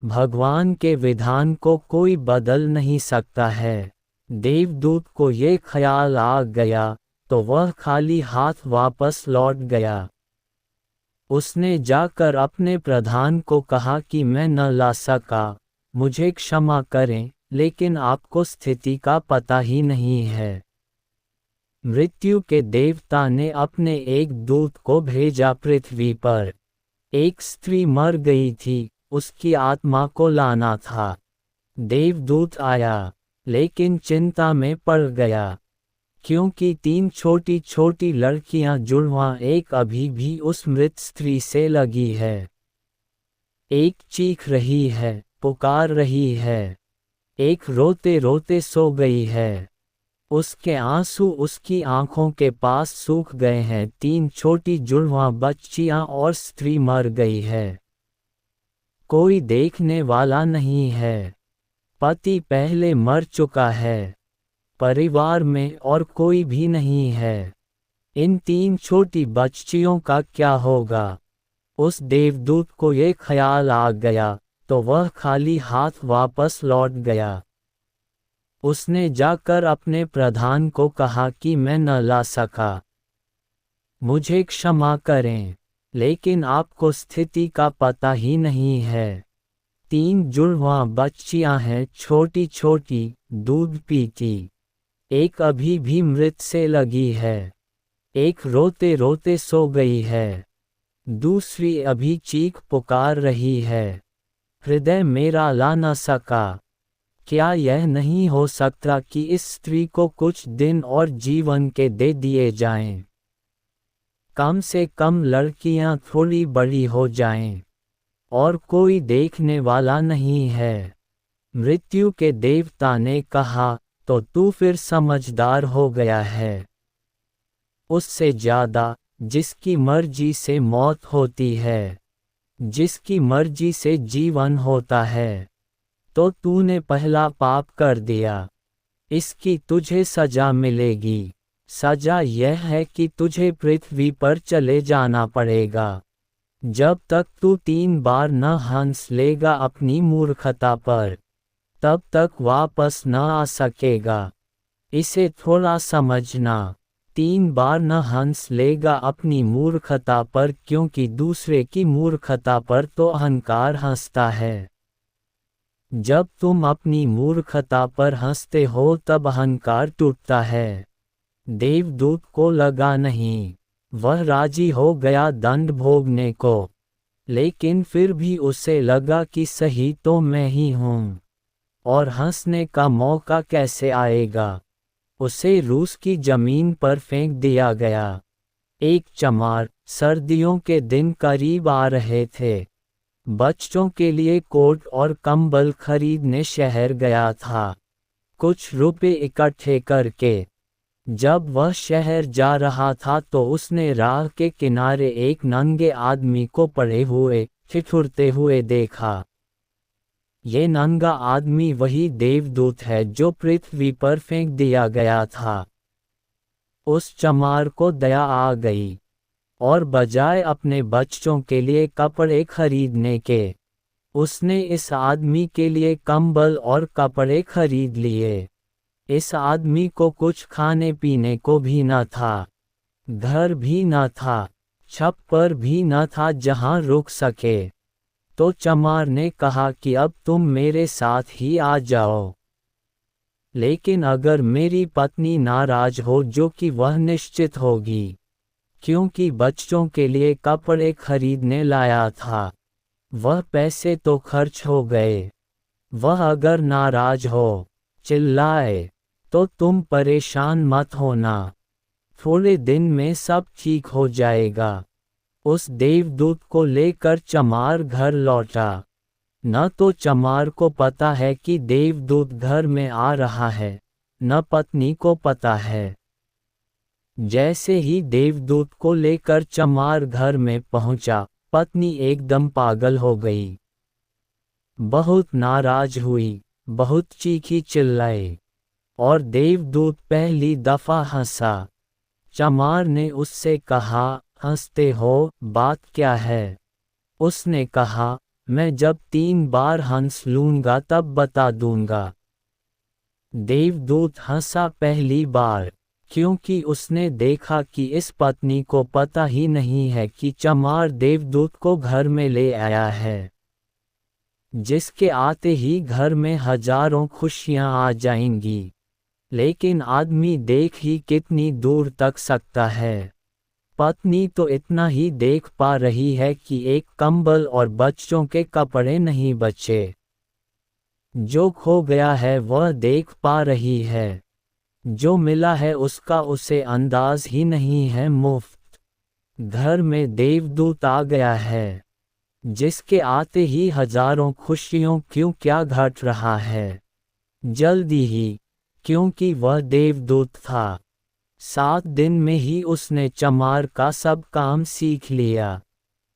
भगवान के विधान को कोई बदल नहीं सकता है। देवदूत को ये ख्याल आ गया तो वह खाली हाथ वापस लौट गया। उसने जाकर अपने प्रधान को कहा कि मैं न ला सका, मुझे क्षमा करें, लेकिन आपको स्थिति का पता ही नहीं है। मृत्यु के देवता ने अपने एक दूत को भेजा पृथ्वी पर। एक स्त्री मर गई थी, उसकी आत्मा को लाना था। देवदूत आया, लेकिन चिंता में पड़ गया, क्योंकि 3 छोटी छोटी लड़कियां जुड़वां एक अभी भी उस मृत स्त्री से लगी है। एक चीख रही है, पुकार रही है, एक रोते रोते सो गई है। उसके आंसू उसकी आंखों के पास सूख गए हैं। 3 छोटी जुड़वां बच्चियां और स्त्री मर गई है। कोई देखने वाला नहीं है। पति पहले मर चुका है। परिवार में और कोई भी नहीं है। इन 3 छोटी बच्चियों का क्या होगा? उस देवदूत को ये ख्याल आ गया तो वह खाली हाथ वापस लौट गया। उसने जाकर अपने प्रधान को कहा कि मैं न ला सका, मुझे क्षमा करें, लेकिन आपको स्थिति का पता ही नहीं है। 3 जुड़वां बच्चियां हैं, छोटी छोटी, दूध पीती। एक अभी भी मृत से लगी है। एक रोते रोते सो गई है। दूसरी अभी चीख पुकार रही है, हृदय मेरा ला न सका। क्या यह नहीं हो सकता कि इस स्त्री को कुछ दिन और जीवन के दे दिए जाएं? कम से कम लड़कियां थोड़ी बड़ी हो जाएं। और कोई देखने वाला नहीं है। मृत्यु के देवता ने कहा, तो तू फिर समझदार हो गया है। उससे ज़्यादा, जिसकी मर्जी से मौत होती है, जिसकी मर्जी से जीवन होता है, तो तूने पहला पाप कर दिया। इसकी तुझे सजा मिलेगी। सजा यह है कि तुझे पृथ्वी पर चले जाना पड़ेगा। जब तक तू 3 बार न हंस लेगा अपनी मूर्खता पर, तब तक वापस न आ सकेगा। इसे थोड़ा समझना। 3 बार न हंस लेगा अपनी मूर्खता पर, क्योंकि दूसरे की मूर्खता पर तो अहंकार हंसता है। जब तुम अपनी मूर्खता पर हंसते हो तब अहंकार टूटता है। देवदूत को लगा नहीं, वह राजी हो गया दंड भोगने को, लेकिन फिर भी उसे लगा कि सही तो मैं ही हूँ, और हंसने का मौका कैसे आएगा। उसे रूस की जमीन पर फेंक दिया गया। एक चमार, सर्दियों के दिन करीब आ रहे थे। बच्चों के लिए कोट और कंबल खरीदने शहर गया था, कुछ रुपए इकट्ठे करके। जब वह शहर जा रहा था तो उसने राह के किनारे एक नंगे आदमी को पड़े हुए, ठिठुरते हुए देखा। ये नंगा आदमी वही देवदूत है जो पृथ्वी पर फेंक दिया गया था। उस चमार को दया आ गई, और बजाय अपने बच्चों के लिए कपड़े खरीदने के, उसने इस आदमी के लिए कंबल और कपड़े खरीद लिए। इस आदमी को कुछ खाने पीने को भी न था, घर भी न था, छप्पर भी न था जहां रुक सके। तो चमार ने कहा कि अब तुम मेरे साथ ही आ जाओ, लेकिन अगर मेरी पत्नी नाराज हो, जो कि वह निश्चित होगी, क्योंकि बच्चों के लिए कपड़े खरीदने लाया था, वह पैसे तो खर्च हो गए। वह अगर नाराज हो, चिल्लाए, तो तुम परेशान मत होना, थोड़े दिन में सब ठीक हो जाएगा। उस देवदूत को लेकर चमार घर लौटा। न तो चमार को पता है कि देवदूत घर में आ रहा है, न पत्नी को पता है। जैसे ही देवदूत को लेकर चमार घर में पहुंचा, पत्नी एकदम पागल हो गई। बहुत नाराज हुई, बहुत चीखी चिल्लाई, और देवदूत पहली दफा हंसा। चमार ने उससे कहा, हंसते हो, बात क्या है? उसने कहा, मैं जब 3 बार हंस लूंगा तब बता दूंगा। देवदूत हंसा पहली बार, क्योंकि उसने देखा कि इस पत्नी को पता ही नहीं है कि चमार देवदूत को घर में ले आया है, जिसके आते ही घर में हजारों खुशियां आ जाएंगी। लेकिन आदमी देख ही कितनी दूर तक सकता है। पत्नी तो इतना ही देख पा रही है कि एक कंबल और बच्चों के कपड़े नहीं बचे। जो खो गया है वह देख पा रही है, जो मिला है उसका उसे अंदाज ही नहीं है। मुफ्त घर में देवदूत आ गया है, जिसके आते ही हजारों खुशियों क्यों क्या घट रहा है। जल्दी ही, क्योंकि वह देवदूत था। 7 दिन में ही उसने चमार का सब काम सीख लिया,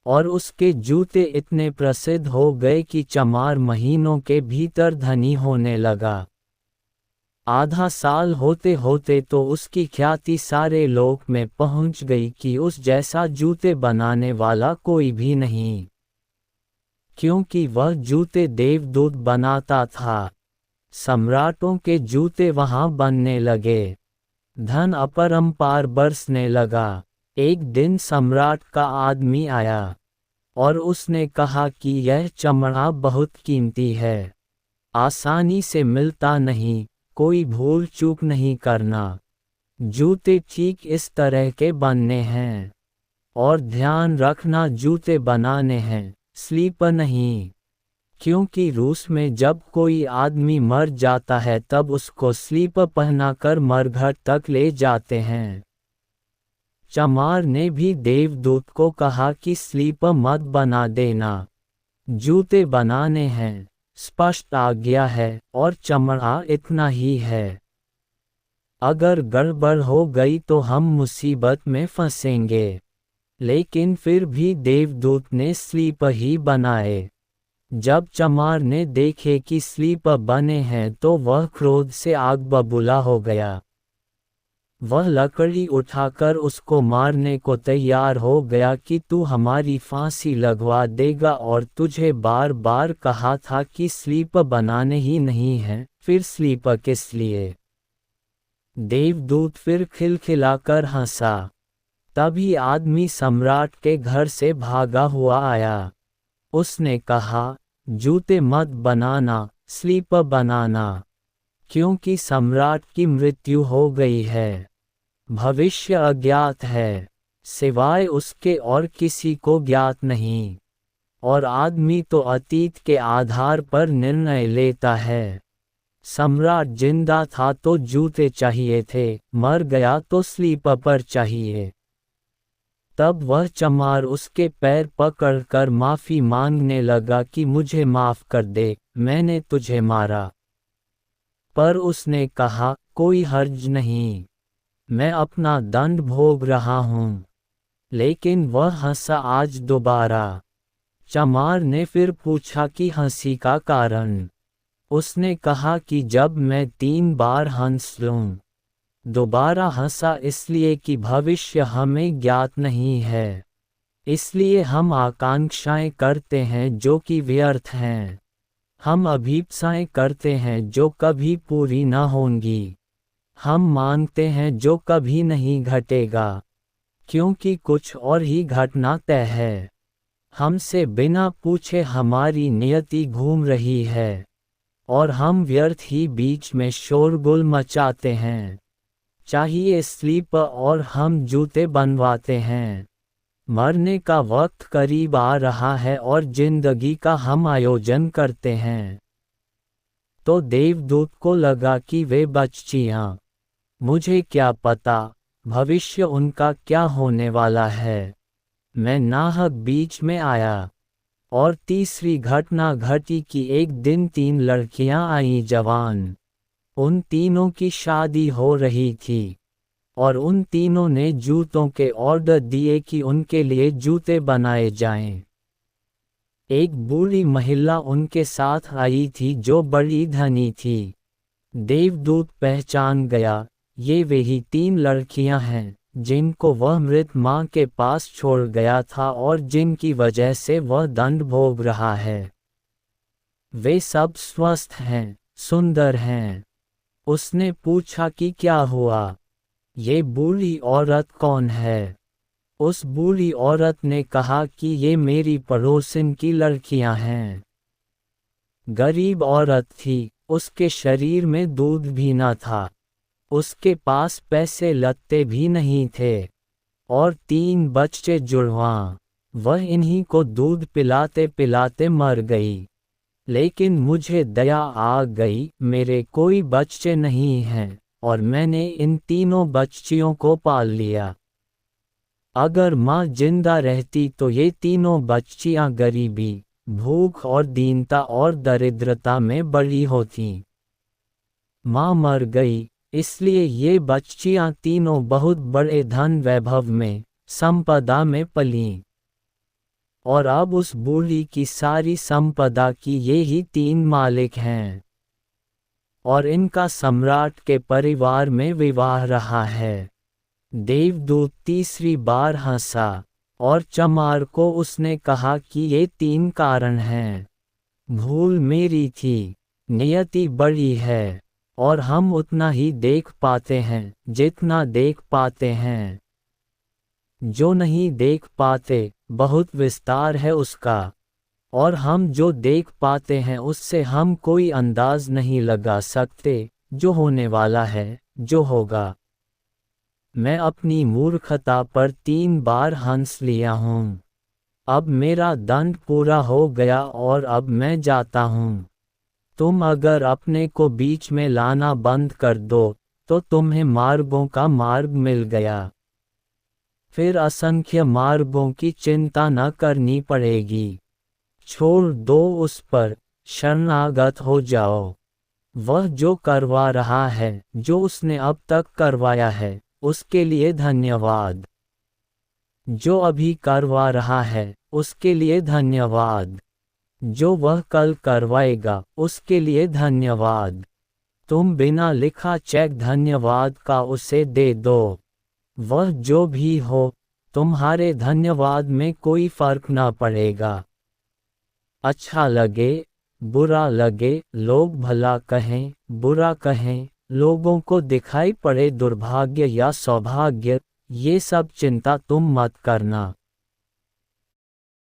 और उसके जूते इतने प्रसिद्ध हो गए कि चमार महीनों के भीतर धनी होने लगा। आधा साल होते होते तो उसकी ख्याति सारे लोक में पहुंच गई कि उस जैसा जूते बनाने वाला कोई भी नहीं, क्योंकि वह जूते देवदूत बनाता था। सम्राटों के जूते वहां बनने लगे, धन अपरंपार बरसने लगा। एक दिन सम्राट का आदमी आया और उसने कहा कि यह चमड़ा बहुत कीमती है, आसानी से मिलता नहीं, कोई भूल चूक नहीं करना। जूते ठीक इस तरह के बनने हैं, और ध्यान रखना जूते बनाने हैं, स्लीपर नहीं। क्योंकि रूस में जब कोई आदमी मर जाता है तब उसको स्लीपर पहनाकर मरघट तक ले जाते हैं। चमार ने भी देवदूत को कहा कि स्लीपर मत बना देना, जूते बनाने हैं, स्पष्ट आज्ञा है, और चमड़ा इतना ही है। अगर गड़बड़ हो गई तो हम मुसीबत में फंसेंगे। लेकिन फिर भी देवदूत ने स्लीपर ही बनाए। जब चमार ने देखे कि स्लीपर बने हैं तो वह क्रोध से आग बबूला हो गया। वह लकड़ी उठाकर उसको मारने को तैयार हो गया कि तू हमारी फांसी लगवा देगा, और तुझे बार बार कहा था कि स्लीपर बनाने ही नहीं है, फिर स्लीपर किस लिए। देवदूत फिर खिलखिलाकर हंसा। तभी आदमी सम्राट के घर से भागा हुआ आया। उसने कहा, जूते मत बनाना, स्लीपर बनाना, क्योंकि सम्राट की मृत्यु हो गई है। भविष्य अज्ञात है, सिवाय उसके और किसी को ज्ञात नहीं, और आदमी तो अतीत के आधार पर निर्णय लेता है। सम्राट जिंदा था तो जूते चाहिए थे, मर गया तो स्लीपर पर चाहिए। तब वह चमार उसके पैर पकड़कर माफी मांगने लगा कि मुझे माफ कर दे, मैंने तुझे मारा। पर उसने कहा, कोई हर्ज नहीं, मैं अपना दंड भोग रहा हूँ। लेकिन वह हंसा आज दोबारा। चमार ने फिर पूछा कि हंसी का कारण। उसने कहा कि जब मैं 3 बार हंस लूं। दोबारा हंसा इसलिए कि भविष्य हमें ज्ञात नहीं है, इसलिए हम आकांक्षाएं करते हैं जो कि व्यर्थ हैं। हम अभीप्साएं करते हैं जो कभी पूरी न होंगी। हम मांगते हैं जो कभी नहीं घटेगा, क्योंकि कुछ और ही घटना तय है। हमसे बिना पूछे हमारी नियति घूम रही है, और हम व्यर्थ ही बीच में शोरगुल मचाते हैं। चाहिए स्लीपर और हम जूते बनवाते हैं। मरने का वक्त करीब आ रहा है और जिंदगी का हम आयोजन करते हैं। तो देवदूत को लगा कि वे बच्चियां, मुझे क्या पता भविष्य उनका क्या होने वाला है। मैं नाहक बीच में आया। और तीसरी घटना घटी कि एक दिन 3 लड़कियां आईं जवान। उन तीनों की शादी हो रही थी, और उन तीनों ने जूतों के ऑर्डर दिए कि उनके लिए जूते बनाए जाएं। एक बूढ़ी महिला उनके साथ आई थी जो बड़ी धनी थी। देवदूत पहचान गया, ये वही 3 लड़कियां हैं जिनको वह मृत माँ के पास छोड़ गया था और जिनकी वजह से वह दंड भोग रहा है। वे सब स्वस्थ हैं, सुंदर हैं। उसने पूछा कि क्या हुआ? ये बूढ़ी औरत कौन है? उस बूढ़ी औरत ने कहा कि ये मेरी पड़ोसिन की लड़कियां हैं। गरीब औरत थी, उसके शरीर में दूध भी न था, उसके पास पैसे लत्ते भी नहीं थे, और 3 बच्चे जुड़वां। वह इन्हीं को दूध पिलाते पिलाते मर गई। लेकिन मुझे दया आ गई, मेरे कोई बच्चे नहीं हैं, और मैंने इन तीनों बच्चियों को पाल लिया। अगर माँ जिंदा रहती तो ये तीनों बच्चियां गरीबी, भूख और दीनता और दरिद्रता में बड़ी होती। माँ मर गई, इसलिए ये बच्चियां तीनों बहुत बड़े धन वैभव में, संपदा में पलीं। और अब उस बूढ़ी की सारी संपदा की ये ही 3 मालिक हैं। और इनका सम्राट के परिवार में विवाह रहा है। देवदूत तीसरी बार हंसा, और चमार को उसने कहा कि ये 3 कारण हैं। भूल मेरी थी, नियति बड़ी है, और हम उतना ही देख पाते हैं जितना देख पाते हैं। जो नहीं देख पाते, बहुत विस्तार है उसका, और हम जो देख पाते हैं उससे हम कोई अंदाज नहीं लगा सकते, जो होने वाला है, जो होगा। मैं अपनी मूर्खता पर 3 बार हंस लिया हूँ। अब मेरा दंड पूरा हो गया और अब मैं जाता हूँ। तुम अगर अपने को बीच में लाना बंद कर दो, तो तुम्हें मार्गों का मार्ग मिल गया। फिर असंख्य मार्गों की चिंता न करनी पड़ेगी। छोड़ दो उस पर, शरणागत हो जाओ। वह जो करवा रहा है, जो उसने अब तक करवाया है, उसके लिए धन्यवाद। जो अभी करवा रहा है, उसके लिए धन्यवाद। जो वह कल करवाएगा, उसके लिए धन्यवाद। तुम बिना लिखा चेक धन्यवाद का उसे दे दो। वह जो भी हो, तुम्हारे धन्यवाद में कोई फर्क ना पड़ेगा। अच्छा लगे, बुरा लगे, लोग भला कहें, बुरा कहें, लोगों को दिखाई पड़े दुर्भाग्य या सौभाग्य, ये सब चिंता तुम मत करना।